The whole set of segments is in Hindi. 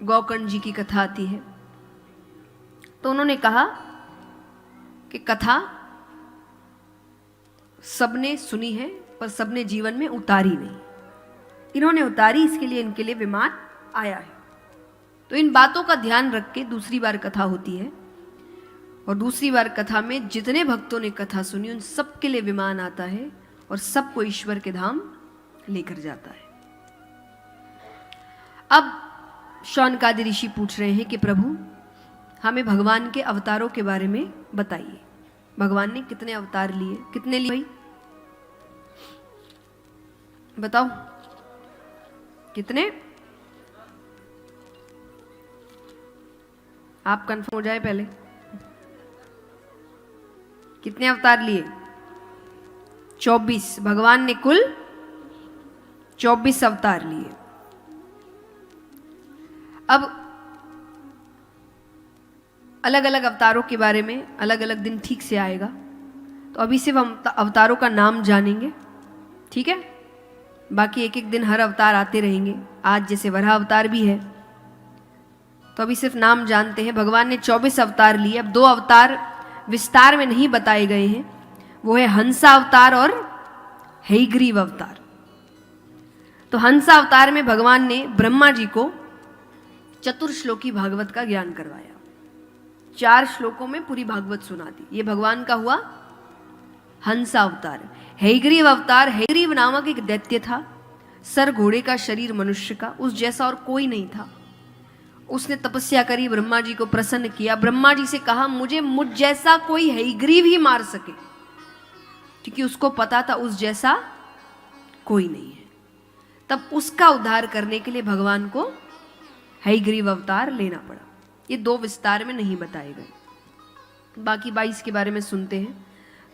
गौकर्ण जी की कथा आती है। तो उन्होंने कहा कि कथा सबने सुनी है पर सबने जीवन में उतारी नहीं। इन्होंने उतारी, इसके लिए इनके लिए विमान आया है। तो इन बातों का ध्यान रख के दूसरी बार कथा होती है, और दूसरी बार कथा में जितने भक्तों ने कथा सुनी उन सबके लिए विमान आता है और सबको ईश्वर के धाम लेकर जाता है। अब शौनकादि ऋषि पूछ रहे हैं कि प्रभु हमें भगवान के अवतारों के बारे में बताइए। भगवान ने कितने अवतार लिए, कितने लिए भाई बताओ, कितने? आप कंफर्म हो जाए पहले, कितने अवतार लिए? 24। भगवान ने कुल 24 अवतार लिए। अब अलग अलग अवतारों के बारे में अलग अलग दिन ठीक से आएगा, तो अभी सिर्फ हम अवतारों का नाम जानेंगे, ठीक है? बाकी एक एक दिन हर अवतार आते रहेंगे। आज जैसे वराह अवतार भी है, तो अभी सिर्फ नाम जानते हैं। भगवान ने 24 अवतार लिए। अब 2 अवतार विस्तार में नहीं बताए गए हैं, वो है हंसा अवतार और हयग्रीव अवतार। तो हंसा अवतार में भगवान ने ब्रह्मा जी को चतुर्श्लोकी भागवत का ज्ञान करवाया। 4 श्लोकों में पूरी भागवत सुना दी। ये भगवान का हुआ हंसा अवतार। हयग्रीव अवतार, हयग्रीव नामक एक दैत्य था, सर घोड़े का, शरीर मनुष्य का, उस जैसा और कोई नहीं था। उसने तपस्या करी, ब्रह्मा जी को प्रसन्न किया। ब्रह्मा जी से कहा मुझे मुझ जैसा कोई हयग्रीव ही मार सके, क्योंकि उसको पता था उस जैसा कोई नहीं है। तब उसका उद्धार करने के लिए भगवान को हयग्रीव अवतार लेना पड़ा। ये 2 विस्तार में नहीं बताए गए, बाकी 22 के बारे में सुनते हैं।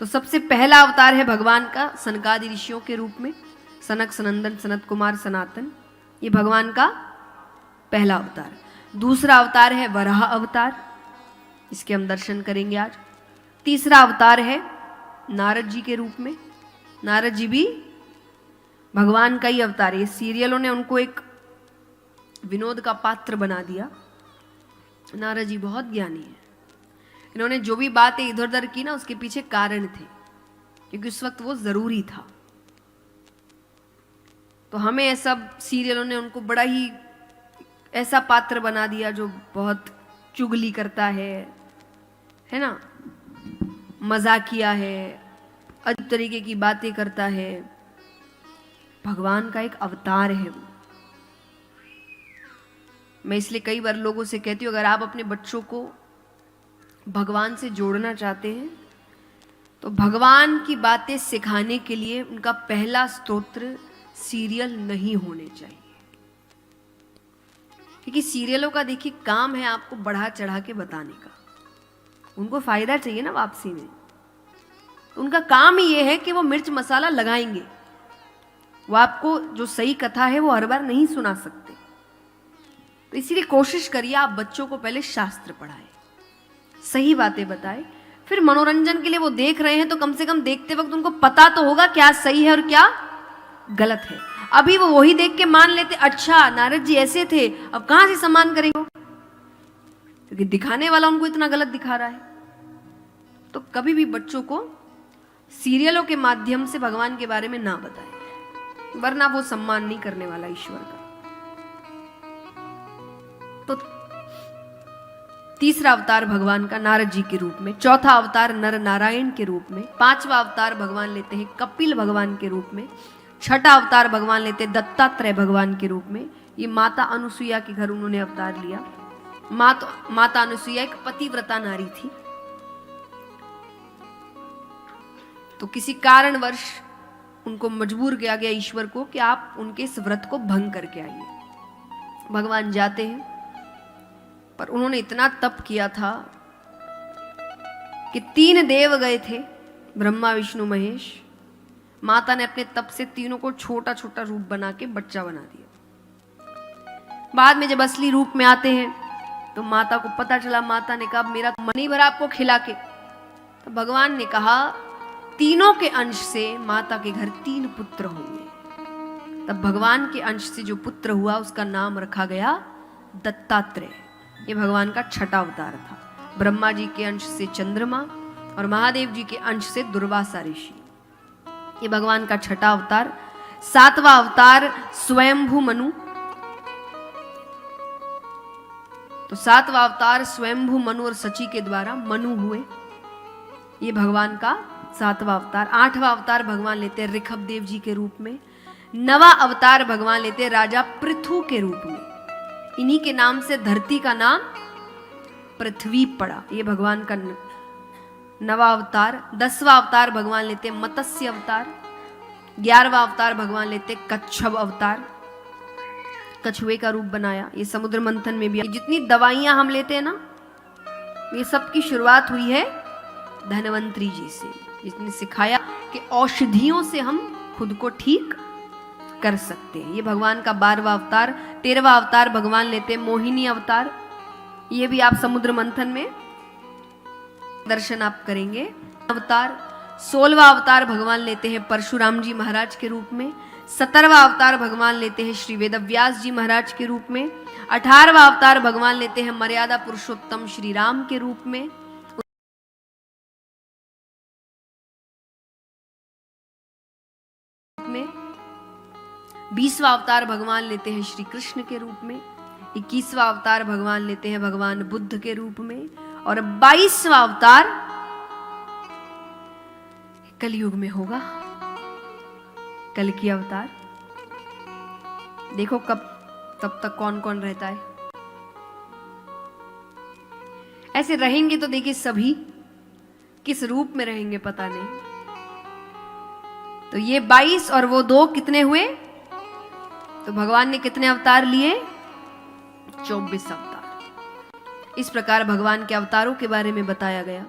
तो सबसे पहला अवतार है भगवान का सनकादि ऋषियों के रूप में, सनक, सनंदन, सनत कुमार, सनातन। ये भगवान का पहला अवतार। दूसरा अवतार है वराह अवतार, इसके हम दर्शन करेंगे आज। तीसरा अवतार है नारद जी के रूप में। नारद जी भी भगवान का ही अवतार है। सीरियलों ने उनको एक विनोद का पात्र बना दिया। नारद जी बहुत ज्ञानी है। इन्होंने जो भी बातें इधर उधर की ना, उसके पीछे कारण थे, क्योंकि उस वक्त वो जरूरी था। तो हमें सब सीरियलों ने उनको बड़ा ही ऐसा पात्र बना दिया जो बहुत चुगली करता है ना, मजाकिया है, अजीब तरीके की बातें करता है। भगवान का एक अवतार है वो। मैं इसलिए कई बार लोगों से कहती हूँ, अगर आप अपने बच्चों को भगवान से जोड़ना चाहते हैं तो भगवान की बातें सिखाने के लिए उनका पहला स्तोत्र सीरियल नहीं होने चाहिए। क्योंकि सीरियलों का देखिए काम है आपको बढ़ा चढ़ा के बताने का, उनको फायदा चाहिए ना वापसी में। तो उनका काम ही ये है कि वो मिर्च मसाला लगाएंगे। वो आपको जो सही कथा है वो हर बार नहीं सुना सकते। तो इसीलिए कोशिश करिए आप बच्चों को पहले शास्त्र पढ़ाएं, सही बातें बताएं। फिर मनोरंजन के लिए वो देख रहे हैं तो कम से कम देखते वक्त उनको पता तो होगा क्या सही है और क्या गलत है। अभी वो वही देख के मान लेते, अच्छा नारद जी ऐसे थे, अब कहां से सम्मान करेंगे, क्योंकि दिखाने वाला उनको इतना गलत दिखा रहा है। तो कभी भी बच्चों को सीरियलों के माध्यम से भगवान के बारे में ना बताएं, वरना वो सम्मान नहीं करने वाला ईश्वर का। तो तीसरा अवतार भगवान का नारद जी के रूप में, चौथा अवतार नर नारायण के रूप में, पांचवा अवतार भगवान लेते हैं कपिल भगवान के रूप में, छठा अवतार भगवान लेते हैं दत्तात्रेय भगवान के रूप में। ये माता अनुसुईया के घर उन्होंने अवतार लिया। माता अनुसुईया एक पतिव्रता नारी थी, तो किसी कारणवश उनको मजबूर किया गया ईश्वर को कि आप उनके इस व्रत को भंग करके आइए। भगवान जाते हैं, पर उन्होंने इतना तप किया था कि 3 देव गए थे, ब्रह्मा विष्णु महेश। माता ने अपने तप से तीनों को छोटा छोटा रूप बना के बच्चा बना दिया। बाद में जब असली रूप में आते हैं तो माता को पता चला, माता ने कहा मेरा मन नहीं भरा आपको खिला के। तो भगवान ने कहा तीनों के अंश से माता के घर 3 पुत्र होंगे। तब भगवान के अंश से जो पुत्र हुआ उसका नाम रखा गया दत्तात्रेय, ये भगवान का छठा अवतार था। ब्रह्मा जी के अंश से चंद्रमा और महादेव जी के अंश से दुर्वासा ऋषि, ये भगवान का छठा अवतार। सातवां अवतार स्वयंभू मनु, तो सातवां अवतार स्वयंभू मनु और सची के द्वारा मनु हुए, ये भगवान का सातवां अवतार। आठवां अवतार भगवान लेते हैं ऋषभ देव जी के रूप में। नवा अवतार भगवान लेते हैं राजा पृथु के रूप में, इन्हीं के नाम से धरती का नाम पृथ्वी पड़ा, ये भगवान का नवा अवतार। 10वां अवतार भगवान लेते मत्स्य अवतार। 11वां अवतार भगवान लेते कच्छप अवतार, कछुए का रूप बनाया, ये समुद्र मंथन में भी। जितनी दवाइयां हम लेते हैं ना, ये सब की शुरुआत हुई है धन्वंतरी जी से, जिसने सिखाया कि औषधियों से हम खुद को ठीक कर सकते हैं। ये भगवान का 12वां अवतार। 13वां अवतार भगवान लेते मोहिनी अवतार, ये भी आप समुद्र मंथन में दर्शन आप करेंगे। अवतार 16वां अवतार भगवान लेते हैं परशुराम जी महाराज के रूप में। 17वां अवतार भगवान लेते हैं श्री वेदव्यास जी महाराज के रूप में। 18वां अवतार भगवान लेते हैं मर्यादा पुरुषोत्तम श्री राम के रूप में। में 20वां अवतार भगवान लेते हैं श्री कृष्ण के रूप में। 21वां अवतार भगवान लेते हैं भगवान बुद्ध के रूप में। और 22वां अवतार कलयुग में होगा, कल की अवतार। देखो कब तब तक कौन कौन रहता है। ऐसे रहेंगे तो देखिए सभी, किस रूप में रहेंगे पता नहीं। तो ये 22 और वो 2 कितने हुए? तो भगवान ने कितने अवतार लिए? 24 अवतार। इस प्रकार भगवान के अवतारों के बारे में बताया गया।